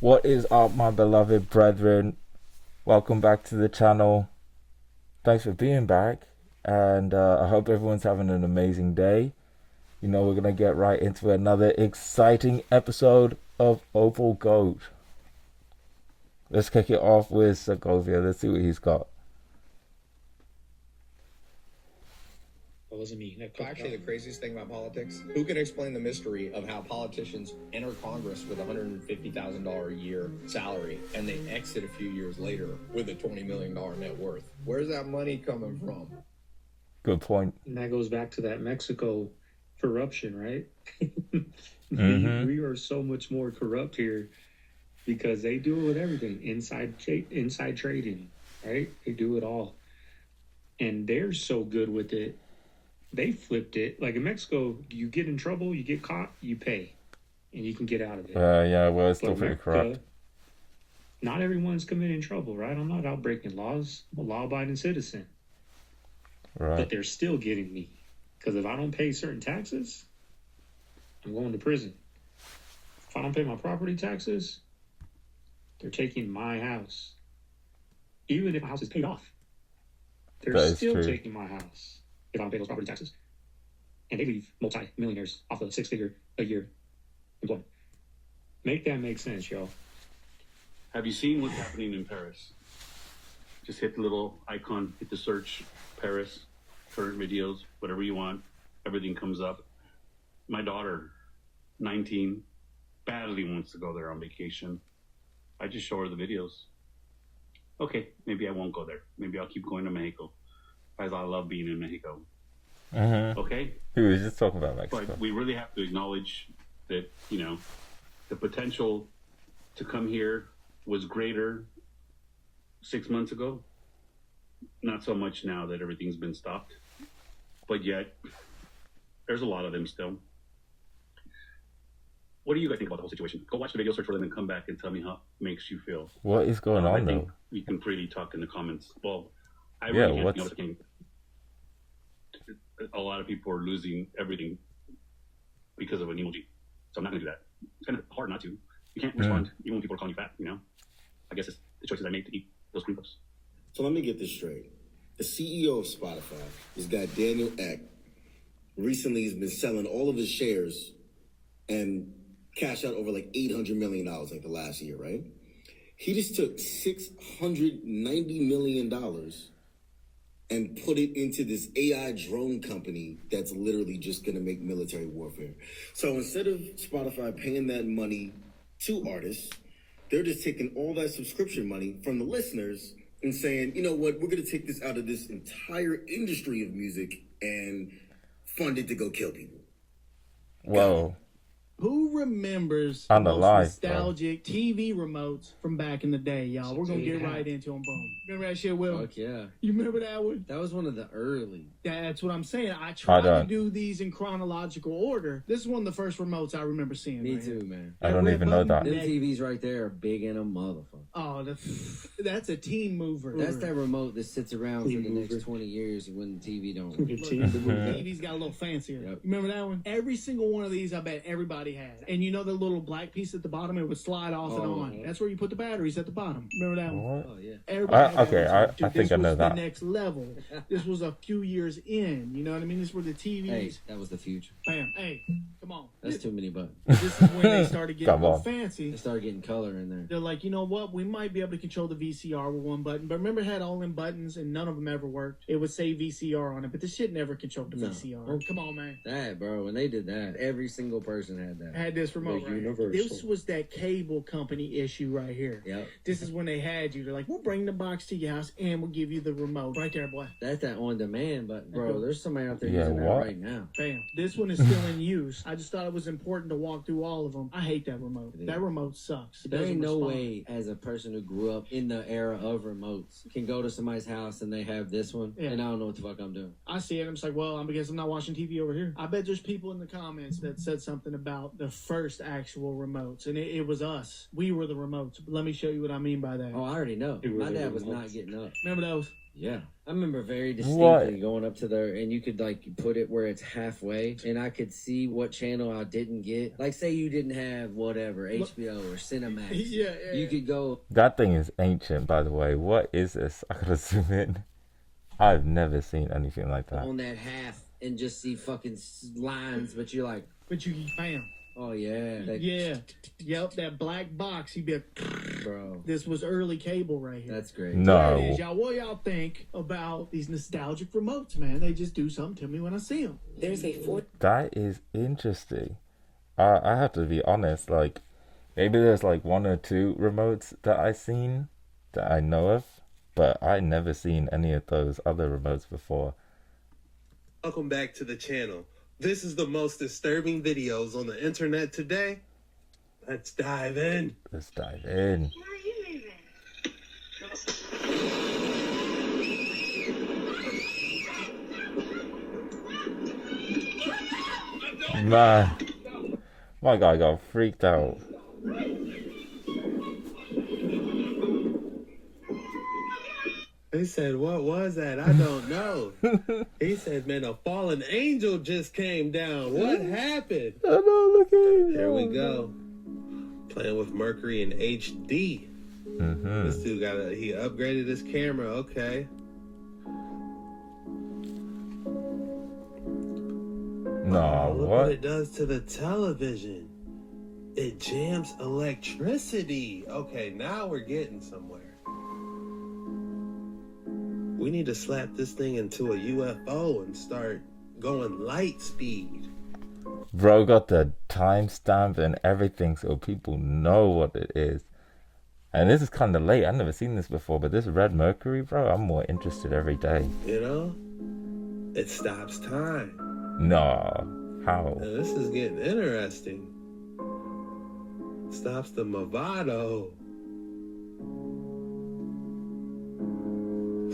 What is up, my beloved brethren? Welcome back to the channel. Thanks for being back, and I hope everyone's having an amazing day. You know, we're gonna get right into another exciting episode of Opal Goat. Let's kick it off with Segovia. Let's see what he's got. That wasn't me. Actually, the craziest thing about politics, who can explain the mystery of how politicians enter Congress with $150,000 a year salary and they exit a few years later with a $20 million net worth? Where's that money coming from? Good point. And that goes back to that Mexico corruption, right? We are so much more corrupt here because they do it with everything. Inside trading, right? They do it all. And they're so good with it. They flipped it. Like in Mexico, you get in trouble, you get caught, you pay, and you can get out of it. Yeah, well, it's still But pretty corrupt. Not everyone's committing trouble, right? I'm not out breaking laws. I'm a law-abiding citizen. Right. But they're still getting me. Because if I don't pay certain taxes, I'm going to prison. If I don't pay my property taxes, they're taking my house. Even if my house is paid off, they're still taking my house. If I don't pay those property taxes. And they leave multi-millionaires off of 6-figure a year employment. Make that make sense, y'all. Have you seen what's happening in Paris? Just hit the little icon, hit the search, Paris, current videos, whatever you want. Everything comes up. My daughter, 19, badly wants to go there on vacation. I just show her the videos. Okay, maybe I won't go there. Maybe I'll keep going to Mexico. As I love being in Mexico. Okay? He was just talking about Mexico. But we really have to acknowledge that, you know, the potential to come here was greater 6 months ago. Not so much now that everything's been stopped. But yet, there's a lot of them still. What do you guys think about the whole situation? Go watch the video, search for them, and come back and tell me how it makes you feel. What is going on, I think though? you can pretty talk in the comments. Well, I Yeah, really what's... can't think a lot of people are losing everything because of an emoji. So I'm not going to do that. It's kind of hard not to. You can't respond even when people are calling you fat, you know? I guess it's the choices I made to eat those cream puffs. So let me get this straight. The CEO of Spotify, this guy Daniel Ek, recently has been selling all of his shares and cashed out over like $800 million like the last year, right? He just took $690 million and put it into this AI drone company that's literally just going to make military warfare. So instead of Spotify paying that money to artists, they're just taking all that subscription money from the listeners and saying, you know what, we're going to take this out of this entire industry of music and fund it to go kill people. Whoa. Who remembers On the the most live, nostalgic TV remotes from back in the day, y'all? We're going to get right into them. Boom. Remember that shit, Will? Fuck yeah. You remember that one? That was one of the early. That's what I'm saying. I tried to do these in chronological order. This is one of the first remotes I remember seeing. Me too, man. I don't even know that. Them TVs right there are big in a motherfucker. Oh, that's a team mover. That's that remote that sits around for the next 20 years when the TV don't. The TV's got a little fancier. Yep. Remember that one? Every single one of these, I bet everybody had. And you know the little black piece at the bottom? It would slide off and on. That's where you put the batteries at the bottom. Remember that one? What? Oh, yeah. Everybody had okay, that one. I think I know that. This was the next level. This was a few years in. You know what I mean? This were the TVs. Hey, that was the future. Bam. Hey, come on. That's too many buttons. This is when they started getting more fancy. They started getting color in there. They're like, you know what? We might be able to control the VCR with one button. But remember, it had all them buttons and none of them ever worked. It would say VCR on it, but this shit never controlled the VCR. Oh, come on, man. That, bro, when they did that, every single person had that. Had this remote right here. This was that cable company issue right here. Yep. This is when they had you. They're like, we'll bring the box to your house and we'll give you the remote. Right there, boy. That's that on-demand button. Bro, there's somebody out there using that right now. Bam. This one is still in use. I just thought it was important to walk through all of them. I hate that remote. That remote sucks. There ain't no way, as a person who grew up in the era of remotes, can go to somebody's house and they have this one, and I don't know what the fuck I'm doing. I see it. I'm just like, well, I guess I'm not watching TV over here. I bet there's people in the comments that said something about about the first actual remotes, and it was us. We were the remotes. Let me show you what I mean by that. Oh, I already know. My dad was not getting up. Remember those? Yeah. I remember very distinctly going up to there, and you could like put it where it's halfway, and I could see what channel I didn't get. Like, say you didn't have whatever, HBO or Cinemax. Yeah. You could go. That thing is ancient, by the way. What is this? I gotta zoom in. I've never seen anything like that. On that half and just see fucking lines, but you're like, But you bam. oh yeah. Yeah. Yep, that black box. You'd be like, Bro. This was early cable right here. That's great. No. There it is, y'all. What y'all think about these nostalgic remotes, man? They just do something to me when I see them. There's a That is interesting. I have to be honest, like, maybe there's like 1 or 2 remotes that I've seen that I know of, but I never seen any of those other remotes before. Welcome back to the channel. This is the most disturbing videos on the internet today. Let's dive in. Let's dive in. Man, my guy got freaked out. He said, what was that? I don't know. He said, man, a fallen angel just came down. What happened? I know, look at him. Here we go. Playing with Mercury in HD. Mm-hmm. This dude he upgraded his camera. Okay. No, Look what? it does to the television. It jams electricity. Okay, now we're getting somewhere. We need to slap this thing into a UFO and start going light speed. Bro got the timestamp and everything so people know what it is. And this is kind of late. I've never seen this before, but this Red Mercury, bro, I'm more interested every day. You know? It stops time. No. How? Now, this is getting interesting. Stops the Movado.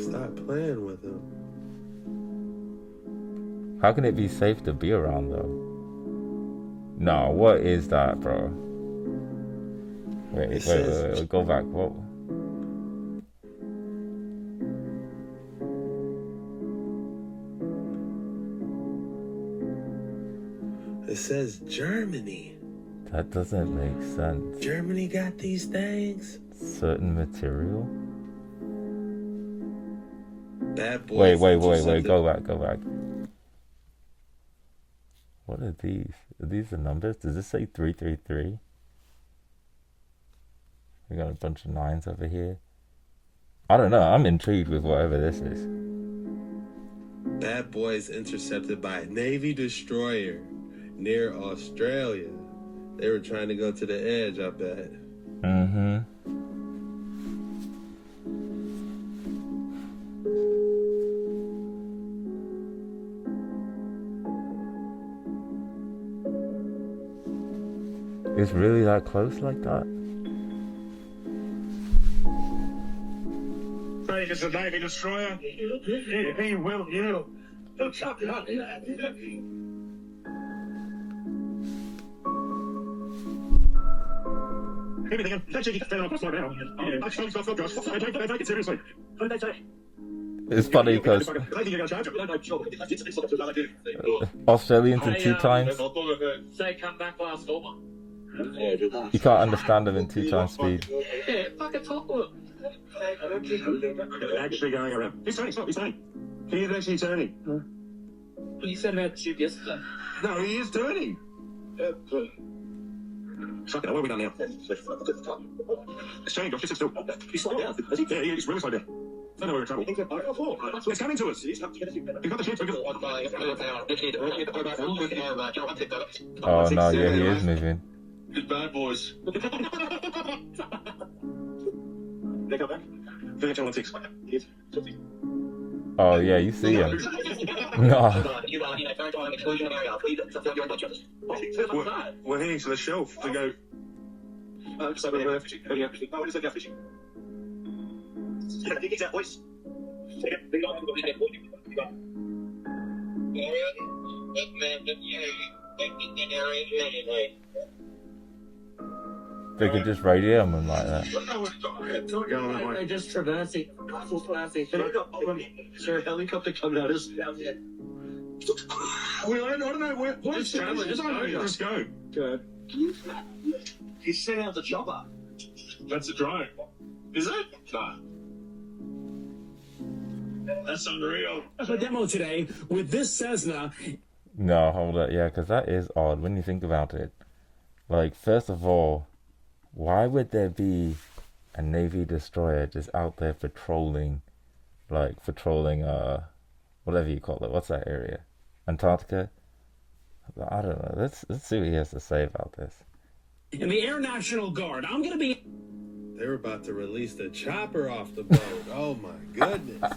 Stop playing with him. How can it be safe to be around, though? No, what is that, bro? Wait, go back. What? It says Germany. That doesn't make sense. Germany got these things? Certain material? Bad boys. Wait, go back. What are these? Are these the numbers? Does this say 333? We got a bunch of 9s over here. I don't know. I'm intrigued with whatever this is. Bad boys intercepted by a Navy destroyer near Australia. They were trying to go to the edge, I bet. Mm-hmm. It's really that close like that? Think it's a Navy destroyer? He will you. It's funny because Australians in 2 times. Say come back last summer. You can't understand them in 2 times speed. Yeah, fucking talk to him. Actually going around. He's turning, stop, he's turning. He is actually turning. Well, you said about the ship yesterday. No, he is turning. Fuck it, what have we done now? It's turning, Josh, just sit still. He's slowed down. Yeah, he's really slowed down. I know we're in trouble. It's coming to us. You've got the ship. Oh no, yeah, he is moving. Good bad boys. They come back. Finish on 16. Oh yeah, you see him. No. We're heading to the shelf to go. So we're fishing. Oh, it is like fishing. Dig it out, boys. They could just radio him like that. I just traversing. Is there a helicopter coming at us? We don't know. Let's go. Good. He sent out the chopper. That's a drone. Is it? No. That's unreal. A demo today with this Cessna. No, hold up. Yeah, because that is odd when you think about it. Like, first of all, why would there be a Navy destroyer just out there patrolling, whatever you call it? What's that area? Antarctica? I don't know. Let's see what he has to say about this. In the Air National Guard, I'm going to be... They were about to release the chopper off the boat. Oh my goodness.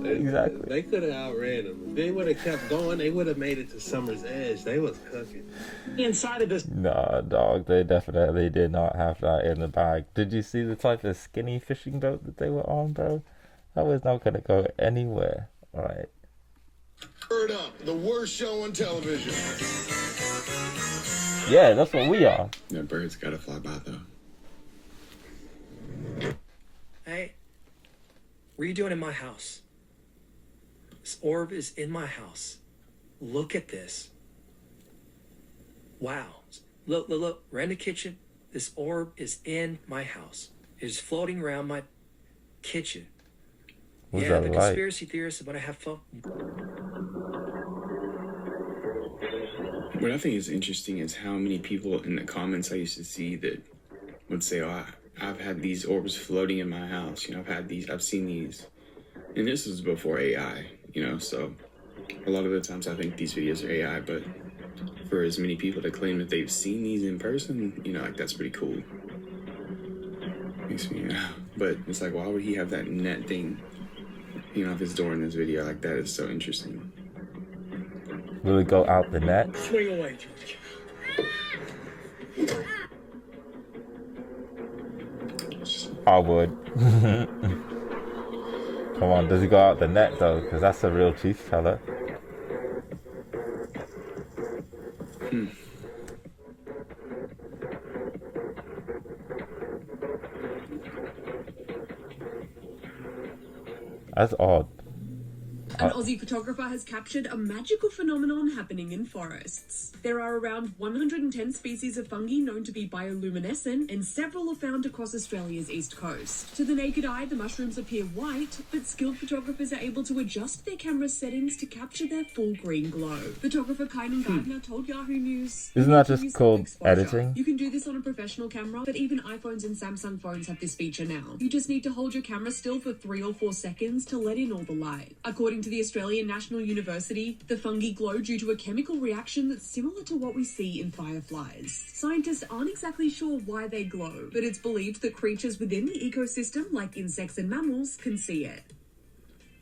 Exactly. They could have outran them. If they would have kept going, they would have made it to Summer's Edge. They was cooking. Inside of this... Nah, dog. They definitely did not have that in the bag. Did you see the type of skinny fishing boat that they were on, bro? That was not going to go anywhere. All right. Word up, the worst show on television. Yeah, that's what we are. That bird's gotta fly by though. Hey, what are you doing in my house? This orb is in my house. Look at this. Wow. Look. We're in the kitchen. This orb is in my house. It is floating around my kitchen. What's yeah, that the like? conspiracy theorists are going to have fun. What I think is interesting is how many people in the comments I used to see that would say, "Oh, I've had these orbs floating in my house. You know, I've seen these," and this was before AI. You know, so a lot of the times I think these videos are AI, but for as many people to claim that they've seen these in person, you know, like that's pretty cool. Makes me, but it's like, why would he have that net thing, you know, off his door in this video? Like that is so interesting. Will it go out the net? Swing away, George. I would. Come on, does it go out the net though? Because that's a real truth teller. That's odd. An Aussie photographer has captured a magical phenomenon happening in forests. There are around 110 species of fungi known to be bioluminescent, and several are found across Australia's east coast. To the naked eye, the mushrooms appear white, but skilled photographers are able to adjust their camera settings to capture their full green glow. Photographer Kynan Gardner told Yahoo News, Isn't that just called editing? You can do this on a professional camera, but even iPhones and Samsung phones have this feature now. You just need to hold your camera still for 3 or 4 seconds to let in all the light. According to the Australian National University, the fungi glow due to a chemical reaction that's similar to what we see in fireflies. Scientists aren't exactly sure why they glow, but it's believed that creatures within the ecosystem, like insects and mammals, can see it.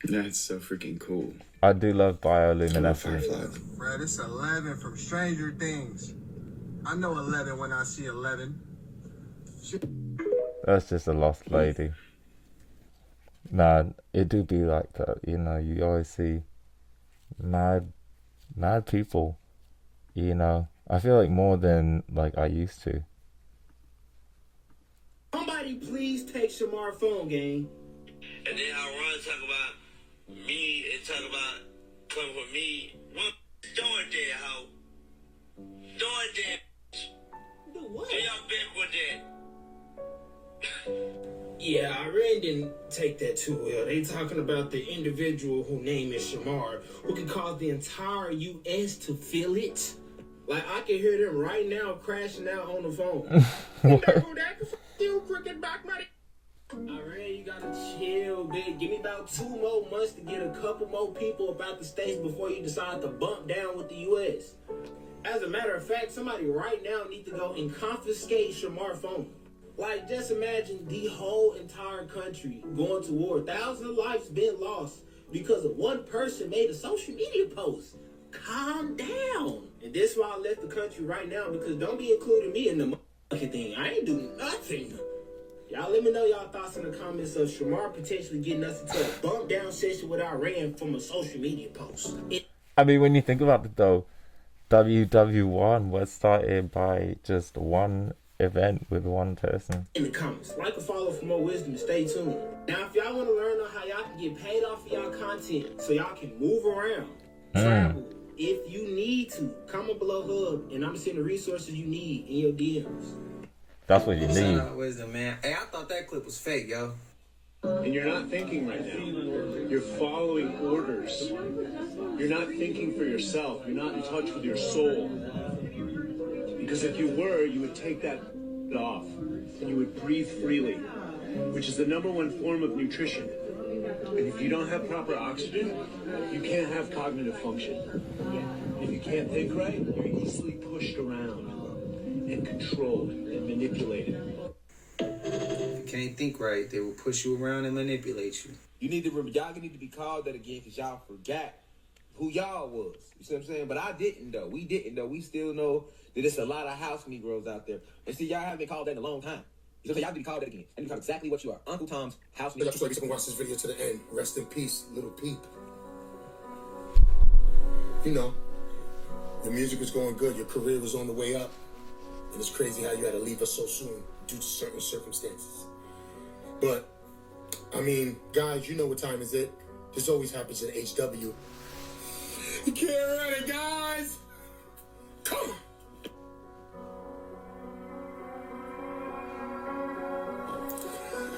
That's so freaking cool. I do love bioluminescence. Brad, it's 11 from Stranger Things. I know 11 when I see 11. That's just a lost lady. Nah, it do be like that, you know. You always see mad people, you know. I feel like more than like I used to. Somebody please take Shamar phone, gang. And then how Ron talk about me and talk about coming with me. What doing there, hoe? Doing there. Do what? Do y'all been with that? Yeah, I really didn't take that too well. They talking about the individual whose name is Shamar, who can cause the entire U.S. to feel it. Like, I can hear them right now crashing out on the phone. I really, you gotta chill, big. Give me about 2 more months to get a couple more people about the states before you decide to bump down with the U.S. As a matter of fact, somebody right now needs to go and confiscate Shamar's phone. Like, just imagine the whole entire country going to war. Thousands of lives been lost because of one person made a social media post. Calm down. And this is why I left the country right now, because don't be including me in the motherfucking thing. I ain't do nothing. Y'all let me know y'all thoughts in the comments of Shamar potentially getting us into a bump down session with Iran from a social media post. I mean, when you think about it though, WW1 was started by just one event with one person. In the comments, like or follow for more wisdom and stay tuned. Now, if y'all want to learn on how y'all can get paid off of y'all content so y'all can move around, travel, if you need to, comment below Hub, and I'm sending the resources you need in your DMs. That's what you need. Shout out wisdom, man. Hey, I thought that clip was fake, yo. And you're not thinking right now. You're following orders. You're not thinking for yourself. You're not in touch with your soul. Because if you were, you would take that off and you would breathe freely, which is the #1 form of nutrition. And if you don't have proper oxygen, you can't have cognitive function. If you can't think right, you're easily pushed around and controlled and manipulated. If you can't think right, they will push you around and manipulate you. You need to remember, y'all need to be called that again because y'all forgot who y'all was. You see what I'm saying? But I didn't, though. We didn't, though. We still know that there's a lot of house Negroes out there. And see, y'all haven't been called that in a long time. You know, y'all need to be called that again. And you call exactly what you are. Uncle Tom's house Negro. So you can watch this video to the end. Rest in peace, Lil Peep. You know, the music was going good. Your career was on the way up. And it's crazy how you had to leave us so soon due to certain circumstances. But, I mean, guys, you know what time is it. This always happens in HW. You can't run it, guys. Come on.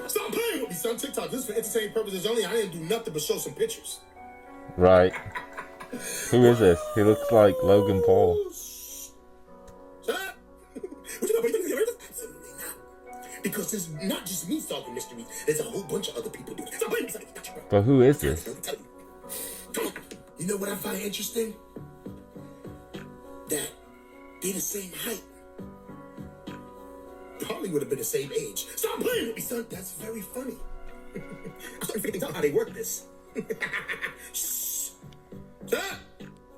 Stop playing with me, son. TikTok, this is for entertainment purposes only. I didn't do nothing but show some pictures. Right. Who is this? He looks like Logan Paul. Because it's not just me solving mysteries. There's a whole bunch of other people doing it. But who is this? You know what I find interesting? That they're the same height. Probably would have been the same age. Stop playing with me, son. That's very funny. I'm starting to figure out how they work this.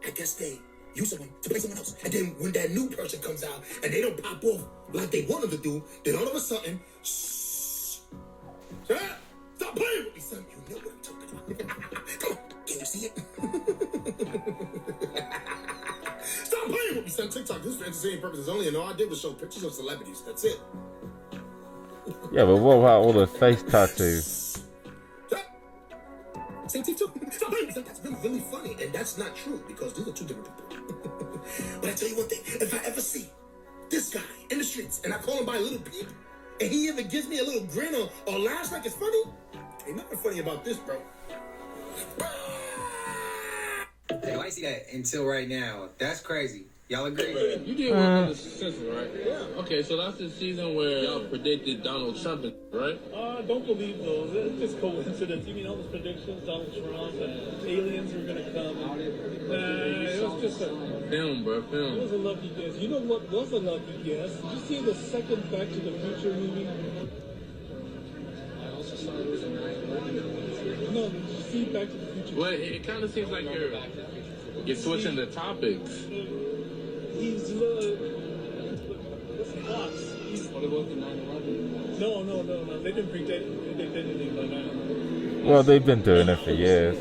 I guess they use someone to play someone else. And then when that new person comes out and they don't pop off like they want them to do, then all of a sudden, stop playing with me, son. You know what I'm talking about. Come on, can you see it? Stop playing with me, son. TikTok, this is for entertainment purposes only, and all I did was show pictures of celebrities. That's it. Yeah, but what about all the face tattoos? Same thing too. Stop playing with me, son. That's really, really funny, and that's not true because these are two different people. But I tell you one thing, if I ever see this guy in the streets and I call him by Lil Peep and he ever gives me a little grin or laughs like it's funny, ain't nothing funny about this, bro. Hey, I see that until right now. That's crazy. Y'all agree? You did one of the Simpsons, right? Yeah. Okay, so that's the season where y'all predicted Donald Trump, right? Don't believe those. It's just coincidence. You mean all those predictions, Donald Trump and aliens were going to come? Nah, it was just a film, bro. Film. It was a lucky guess. You know what was a lucky guess? Did you see the second Back to the Future movie? I also saw it was a 9/11. No, did you see Back to the Future? Well, it kind of seems like you're switching the topics. He's what's the box? What about the 9/11? No. They didn't predict anything by 9/11. Well, they've been doing it for years.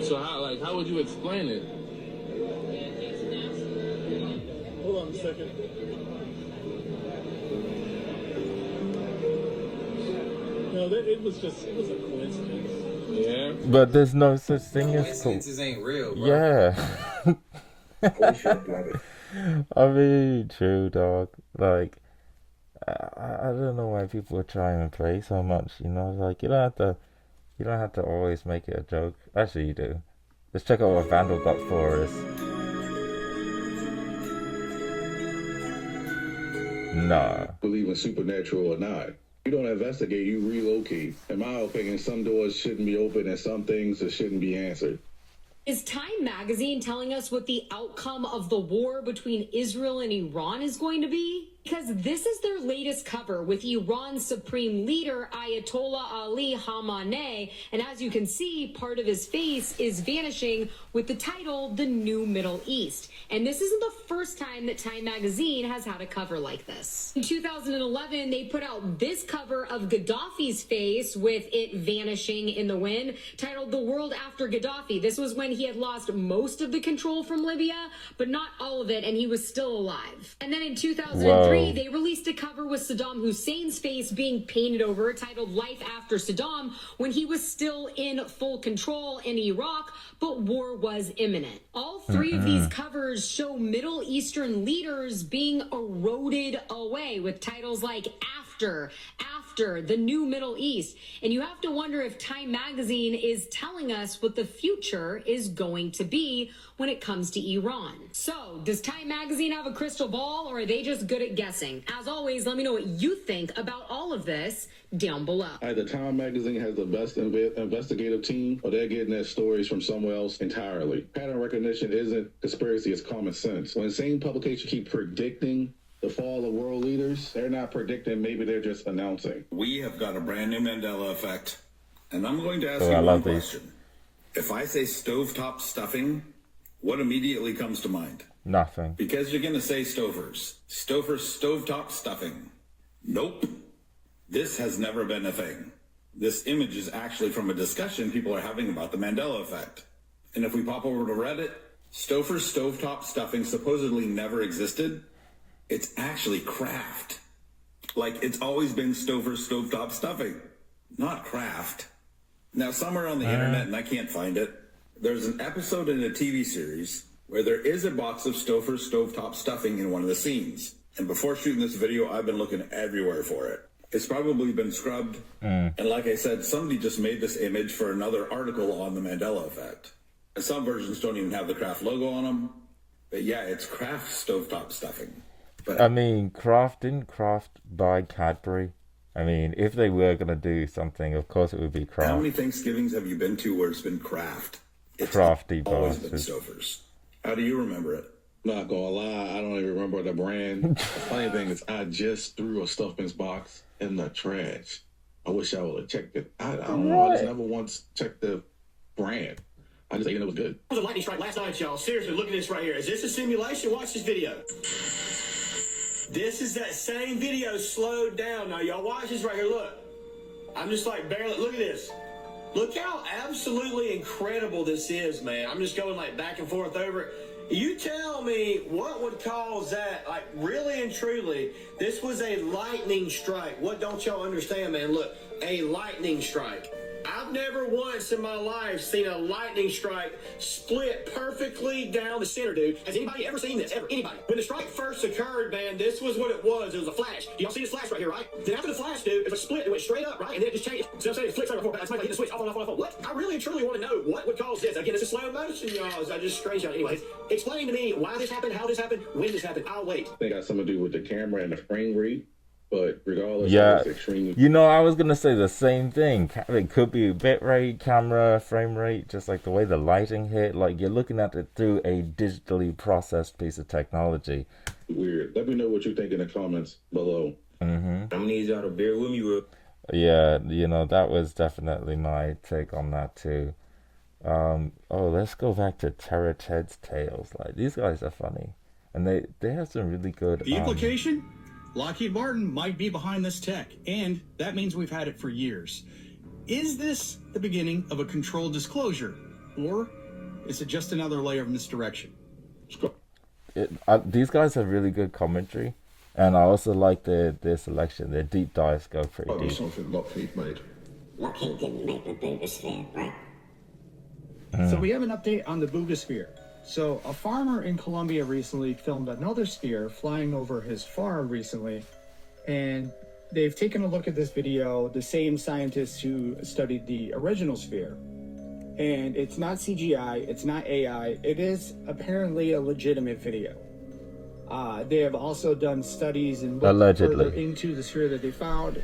So how would you explain it? Hold on a second. No, it was a coincidence. Yeah. But there's no such thing as coincidences ain't real, bro. Yeah. I mean, true, dog. Like, I don't know why people are trying to play so much. You know, like you don't have to always make it a joke. Actually, you do. Let's check out what Vandal got for us. Nah. Believe in supernatural or not. You don't investigate, you relocate. In my opinion, some doors shouldn't be open and some things that shouldn't be answered. Is Time Magazine telling us what the outcome of the war between Israel and Iran is going to be? Because this is their latest cover with Iran's supreme leader, Ayatollah Ali Khamenei, and as you can see, part of his face is vanishing with the title, The New Middle East. And this isn't the first time that Time magazine has had a cover like this. In 2011, they put out this cover of Gaddafi's face with it vanishing in the wind, titled The World After Gaddafi. This was when he had lost most of the control from Libya, but not all of it, and he was still alive. And then in 2003, they released a cover with Saddam Hussein's face being painted over, titled Life After Saddam, when he was still in full control in Iraq, but war was imminent. All three of these covers show Middle Eastern leaders being eroded away with titles like After, the New Middle East. And you have to wonder if Time magazine is telling us what the future is going to be when it comes to Iran. So, does Time magazine have a crystal ball, or are they just good at guessing? As always, let me know what you think about all of this down below. Either Time magazine has the best investigative team, or they're getting their stories from somewhere else entirely. Pattern recognition isn't conspiracy, it's common sense. When same publications keep predicting the fall of world leaders, they're not predicting, maybe they're just announcing. We have got a brand new Mandela effect, and I'm going to ask you one question. If I say stovetop stuffing, what immediately comes to mind? Nothing. Because you're going to say stovers. Stovetop stuffing. Nope. This has never been a thing. This image is actually from a discussion people are having about the Mandela effect. And if we pop over to Reddit, stovetop stuffing supposedly never existed. It's actually craft. Like, it's always been stovetop stuffing, not craft. Now, somewhere on the internet, and I can't find it, there's an episode in a TV series where there is a box of stovetop stuffing in one of the scenes. And before shooting this video, I've been looking everywhere for it. It's probably been scrubbed. And like I said, somebody just made this image for another article on the Mandela effect. And some versions don't even have the Kraft logo on them. But yeah, it's Kraft stovetop stuffing. But I mean, didn't Kraft buy Cadbury? I mean, if they were going to do something, of course it would be Kraft. How many Thanksgivings have you been to where it's been Kraft? It's Crafty always been bastards. Stouffer's. How do you remember it? Not gonna lie, I don't even remember the brand. The funny thing is, I just threw a stuffings box in the trash. I wish I would have checked it. I don't know. I just never once checked the brand. I just ate it was good. There was a lightning strike last night, y'all. Seriously, look at this right here. Is this a simulation? Watch this video. This is that same video slowed down. Now, y'all watch this right here. Look. I'm just like barely. Look at this. Look how absolutely incredible this is, man. I'm just going like back and forth over it. You tell me what would cause that, like really and truly, this was a lightning strike. What don't y'all understand, man? Look, a lightning strike. I've never once in my life seen a lightning strike split perfectly down the center, dude. Has anybody ever seen this? Ever? Anybody? When the strike first occurred, man, this was what it was. It was a flash. Do y'all see this flash right here, right? Then after the flash, dude, it was a split. It went straight up, right? And then it just changed. So I'm saying it flips right before. It's like I hit the switch off on, off on, off on. What? I really and truly want to know what would cause this. Again, it's a slow motion, y'all. I just strange out. Anyways, explain to me why this happened, how this happened, when this happened. I'll wait. I think it got something to do with the camera and the frame rate. But regardless, Yeah, it's extremely... you know, I was gonna say the same thing. It could be bit rate, camera, frame rate, just like the way the lighting hit. Like you're looking at it through a digitally processed piece of technology. Weird. Let me know what you think in the comments below. I'm gonna need y'all to bear with me real. Yeah, you know, that was definitely my take on that too. Oh, let's go back to Terror Ted's Tales. Like these guys are funny, and they have some really good. The implication. Lockheed Martin might be behind this tech, and that means we've had it for years. Is this the beginning of a controlled disclosure, or is it just another layer of misdirection? These guys have really good commentary, and I also like their selection. Their deep dives go pretty deep. Something Lockheed made. Lockheed didn't make the Boogosphere, right? So we have an update on the Boogosphere. So a farmer in Colombia recently filmed another sphere flying over his farm recently, and they've taken a look at this video, the same scientists who studied the original sphere. And it's not CGI, it's not AI, it is apparently a legitimate video. They have also done studies and looked further into the sphere that they found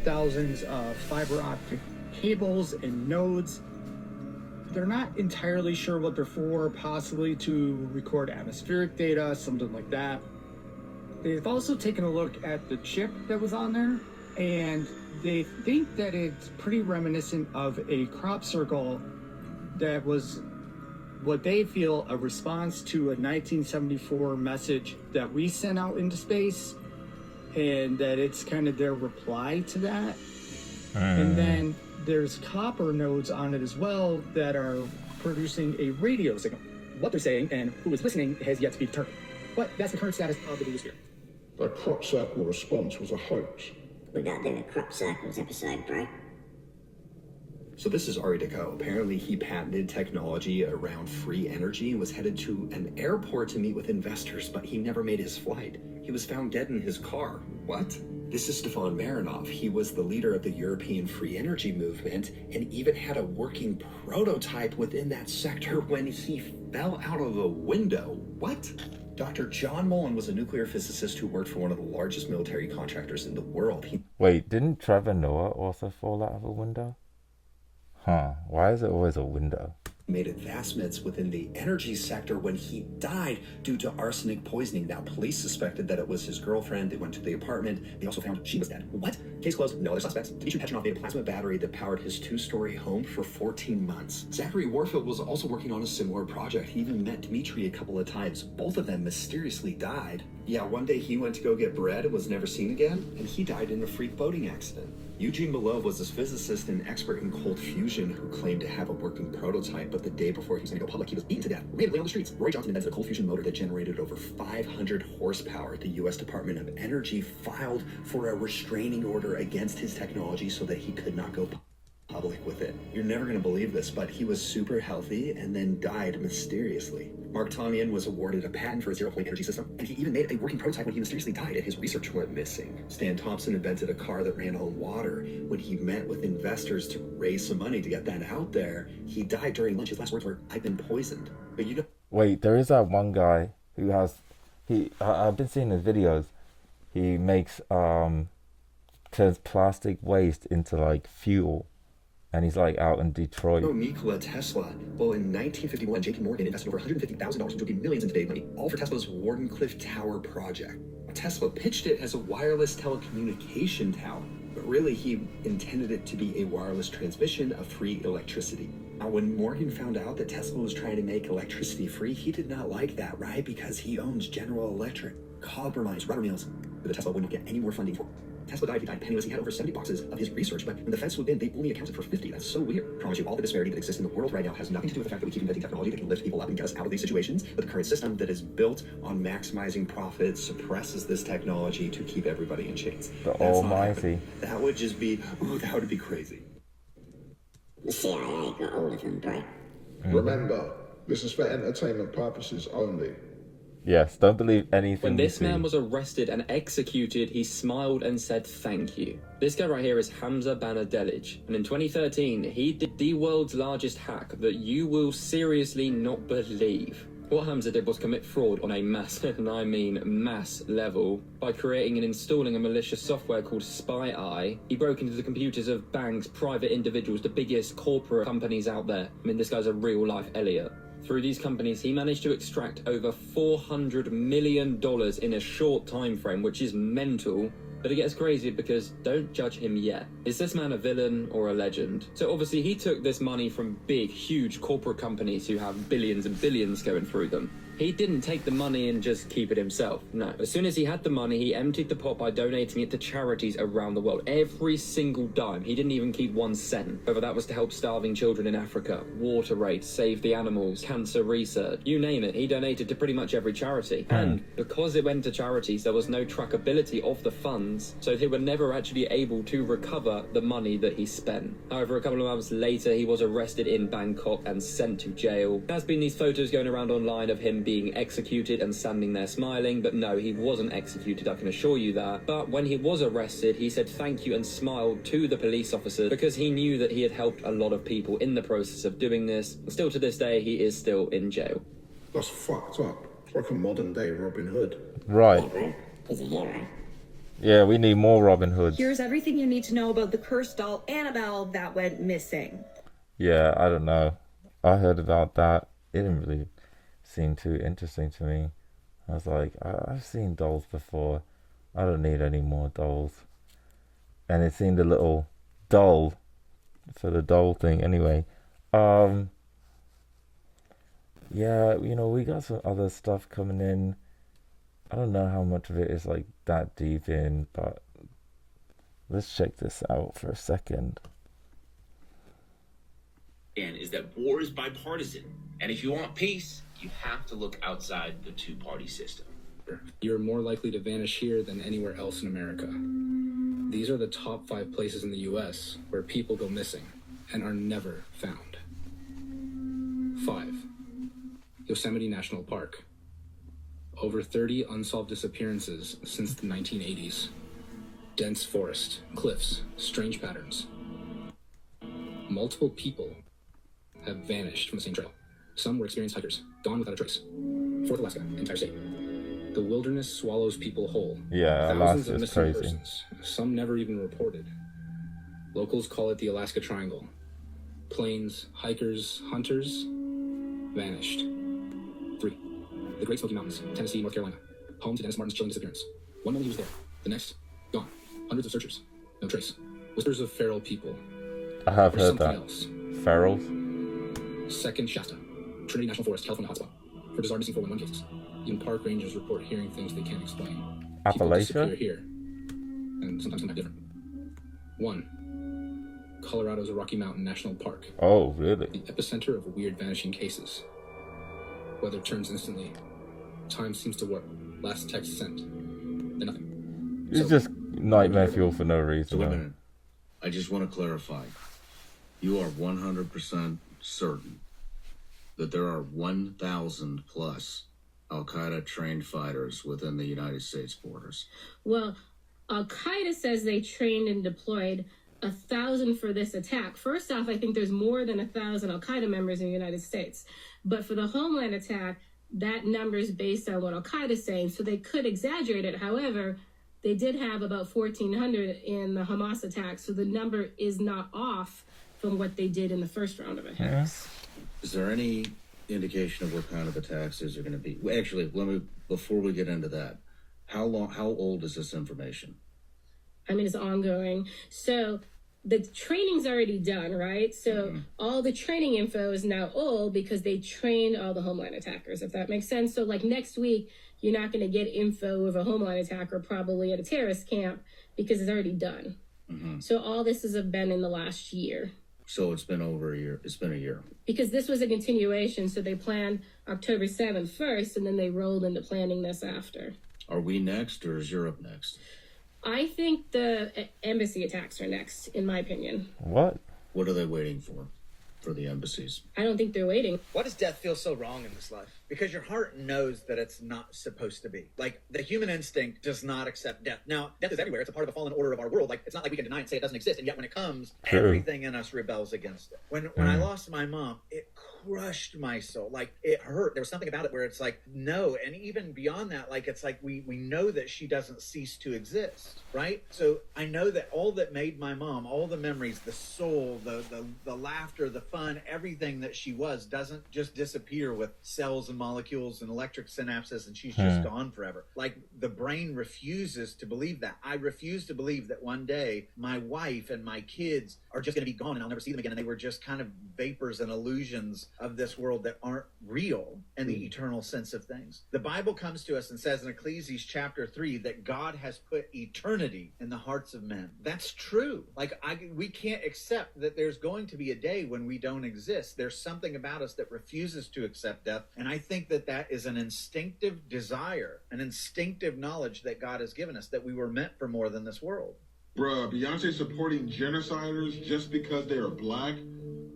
thousands of fiber optic cables and nodes. They're not entirely sure what they're for, possibly to record atmospheric data, something like that. They've also taken a look at the chip that was on there, and they think that it's pretty reminiscent of a crop circle that was what they feel a response to a 1974 message that we sent out into space, and that it's kind of their reply to that. And then there's copper nodes on it as well that are producing a radio signal. What they're saying and who is listening has yet to be determined. But that's the current status of the boogosphere. The crop circle response was a hoax. We got doing a crop circles episode, bro. So this is Ari Deco. Apparently he patented technology around free energy and was headed to an airport to meet with investors, but he never made his flight. He was found dead in his car. What? This is Stefan Marinov. He was the leader of the European free energy movement and even had a working prototype within that sector when he fell out of a window. What? Dr. John Mullen was a nuclear physicist who worked for one of the largest military contractors in the world. Wait, didn't Trevor Noah also fall out of a window? Huh, why is it always a window? Made advancements within the energy sector when he died due to arsenic poisoning. Now, police suspected that it was his girlfriend. They went to the apartment. They also found she was dead. What? Case closed. No other suspects. Dmitry Petronov made a plasma battery that powered his 2-story home for 14 months. Zachary Warfield was also working on a similar project. He even met Dmitry a couple of times. Both of them mysteriously died. Yeah, one day he went to go get bread and was never seen again, and he died in a freak boating accident. Eugene Belov was this physicist and expert in cold fusion who claimed to have a working prototype, but the day before he was going to go public, he was beaten to death, randomly on the streets. Roy Johnson invented a cold fusion motor that generated over 500 horsepower. The U.S. Department of Energy filed for a restraining order against his technology so that he could not go public with it. You're never going to believe this, but he was super healthy and then died mysteriously. Mark Tomian was awarded a patent for a zero-point energy system, and he even made a working prototype when he mysteriously died and his research went missing. Stan Thompson invented a car that ran on water. When he met with investors to raise some money to get that out there, he died during lunch. His last words were, "I've been poisoned." But you know... Wait, there is that one guy who has... I've been seeing his videos. He makes turns plastic waste into like fuel. And he's like out in Detroit. Nikola Tesla. Well, in 1951, JP Morgan invested over $150,000, which would be millions in today's money, all for Tesla's Wardenclyffe Tower project. Tesla pitched it as a wireless telecommunication tower, but really he intended it to be a wireless transmission of free electricity. Now, when Morgan found out that Tesla was trying to make electricity free, he did not like that, right? Because he owns General Electric, compromise, rubber mills, but the Tesla wouldn't get any more funding for. Tesla died, he died penniless. He had over 70 boxes of his research, but when the feds swooped in, they only accounted for 50. That's so weird. I promise you, all the disparity that exists in the world right now has nothing to do with the fact that we keep inventing technology that can lift people up and get us out of these situations, but the current system that is built on maximizing profits suppresses this technology to keep everybody in chains. The Almighty. That would just be, ooh, that would be crazy. The CIA got all of them, bro. Remember, this is for entertainment purposes only. Yes, don't believe anything. When this man was arrested and executed, he smiled and said thank you. This guy right here is Hamza Banadelic, and in 2013, he did the world's largest hack that you will seriously not believe. What Hamza did was commit fraud on a mass, and I mean mass level, by creating and installing a malicious software called Spy Eye. He broke into the computers of banks, private individuals, the biggest corporate companies out there. I mean, this guy's a real-life Elliot. Through these companies, he managed to extract over $400 million in a short time frame, which is mental. But it gets crazier because don't judge him yet. Is this man a villain or a legend? So obviously he took this money from big, huge corporate companies who have billions and billions going through them. He didn't take the money and just keep it himself. No. As soon as he had the money, he emptied the pot by donating it to charities around the world. Every single dime. He didn't even keep 1 cent. Whether that was to help starving children in Africa, water raids, save the animals, cancer research, you name it, he donated to pretty much every charity. And because it went to charities, there was no trackability of the funds, so they were never actually able to recover the money that he spent. However, a couple of months later, he was arrested in Bangkok and sent to jail. There's been these photos going around online of him being executed and standing there smiling, but no, he wasn't executed, I can assure you that. But when he was arrested, he said thank you and smiled to the police officer because he knew that he had helped a lot of people in the process of doing this. And still to this day, he is still in jail. That's fucked up. It's like a modern day Robin Hood. Right. He's a hero. Yeah, we need more Robin Hoods. Here's everything you need to know about the cursed doll Annabelle that went missing. Yeah, I don't know. I heard about that. It didn't really seem too interesting to me. I was like, I've seen dolls before. I don't need any more dolls. And it seemed a little dull for the doll thing anyway. Yeah, you know, we got some other stuff coming in. I don't know how much of it is like that deep in, but let's check this out for a second. And is that war is bipartisan. And if you want peace, you have to look outside the two-party system. You're more likely to vanish here than anywhere else in America. These are the top 5 places in the U.S. where people go missing and are never found. 5. Yosemite National Park. Over 30 unsolved disappearances since the 1980s. Dense forest, cliffs, strange patterns. Multiple people have vanished from the same trail. Some were experienced hikers, gone without a trace. 4th Alaska, entire state. The wilderness swallows people whole. Yeah, Thousands of Alaska's missing crazy. persons, some never even reported. Locals call it the Alaska Triangle. Planes, hikers, hunters, vanished. 3. The Great Smoky Mountains, Tennessee, North Carolina. Home to Dennis Martin's chilling disappearance. One moment he was there, the next, gone. Hundreds of searchers, no trace. Whispers of feral people. I have Or heard something that. else. Ferals? Second Shasta, Trinity National Forest, California hotspot. For bizarre missing 411 cases. Even park rangers report hearing things they can't explain. People disappear Appalachia? here, and sometimes come back different. 1. Colorado's Rocky Mountain National Park. Oh, really? The epicenter of weird vanishing cases. Weather turns instantly. Time seems to warp. Last text sent. Then nothing. It's just nightmare fuel for no reason. So wait a though. minute. I just want to clarify. You are 100% certain that there are 1,000 plus Al-Qaeda trained fighters within the United States borders. Well, Al-Qaeda says they trained and deployed 1,000 for this attack. First off, I think there's more than 1,000 Al-Qaeda members in the United States. But for the Homeland attack, that number is based on what Al-Qaeda is saying, so they could exaggerate it. However, they did have about 1,400 in the Hamas attack, so the number is not off from what they did in the first round of attacks. Is there any indication of what kind of attacks these are going to be? Well, actually, before we get into that, how old is this information? I mean, it's ongoing. So the training's already done, right? So all the training info is now old because they trained all the Homeland attackers, if that makes sense. So like next week, you're not going to get info of a Homeland attacker probably at a terrorist camp because it's already done. So all this has been in the last year. So it's been over a year. It's been a year. Because this was a continuation, so they planned October 7th first, and then they rolled into planning this after. Are we next, or is Europe next? I think the embassy attacks are next, in my opinion. What? What are they waiting for the embassies? I don't think they're waiting. Why does death feel so wrong in this life? Because your heart knows that it's not supposed to be. Like, the human instinct does not accept death. Now, death is everywhere. It's a part of the fallen order of our world. Like, it's not like we can deny it and say it doesn't exist. And yet when it comes, everything in us rebels against it. When I lost my mom, it crushed my soul. Like, it hurt. There was something about it where it's like, no. And even beyond that, like, it's like we know that she doesn't cease to exist, right? So I know that all that made my mom, all the memories, the soul, the laughter, the fun, everything that she was doesn't just disappear with cells and molecules and electric synapses and she's just gone forever. Like, the brain refuses to believe that. I refuse to believe that one day my wife and my kids are just going to be gone and I'll never see them again, and they were just kind of vapors and illusions of this world that aren't real in the eternal sense of things. The Bible comes to us and says in Ecclesiastes chapter 3 that God has put eternity in the hearts of men. That's true. Like, we can't accept that there's going to be a day when we don't exist. There's something about us that refuses to accept death, and I think that is an instinctive desire, an instinctive knowledge that God has given us, that we were meant for more than this world. Bruh, Beyonce supporting genociders just because they are black?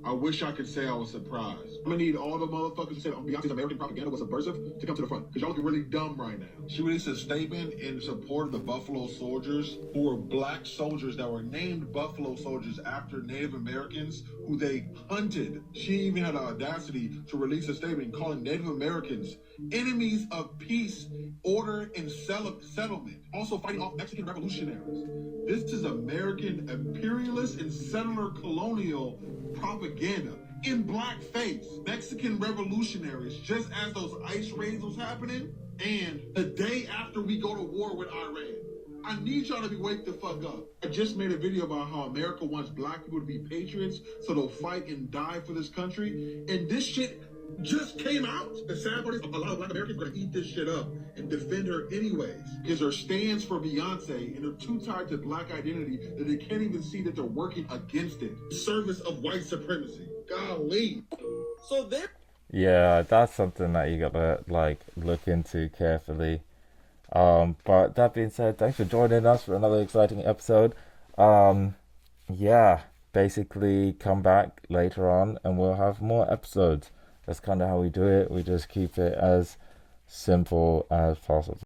I wish I could say I was surprised. I'm gonna need all the motherfuckers who said Beyonce's American propaganda was subversive to come to the front, because y'all looking really dumb right now. She released a statement in support of the Buffalo Soldiers, who were black soldiers that were named Buffalo Soldiers after Native Americans who they hunted. She even had the audacity to release a statement calling Native Americans enemies of peace, order, and settlement, also fighting off Mexican revolutionaries. This is American imperialist and settler colonial propaganda in blackface. Mexican revolutionaries, just as those ICE raids was happening, and the day after we go to war with Iran. I need y'all to be wake the fuck up. I just made a video about how America wants black people to be patriots so they'll fight and die for this country. And this shit just came out. The sad part is a lot of black Americans are gonna eat this shit up and defend her anyways. Because her stands for Beyonce and they're too tied to black identity that they can't even see that they're working against it. Service of white supremacy. Golly. So there. Yeah, that's something that you gotta like look into carefully. But that being said, thanks for joining us for another exciting episode. Yeah, basically come back later on and we'll have more episodes. That's kind of how we do it. We just keep it as simple as possible.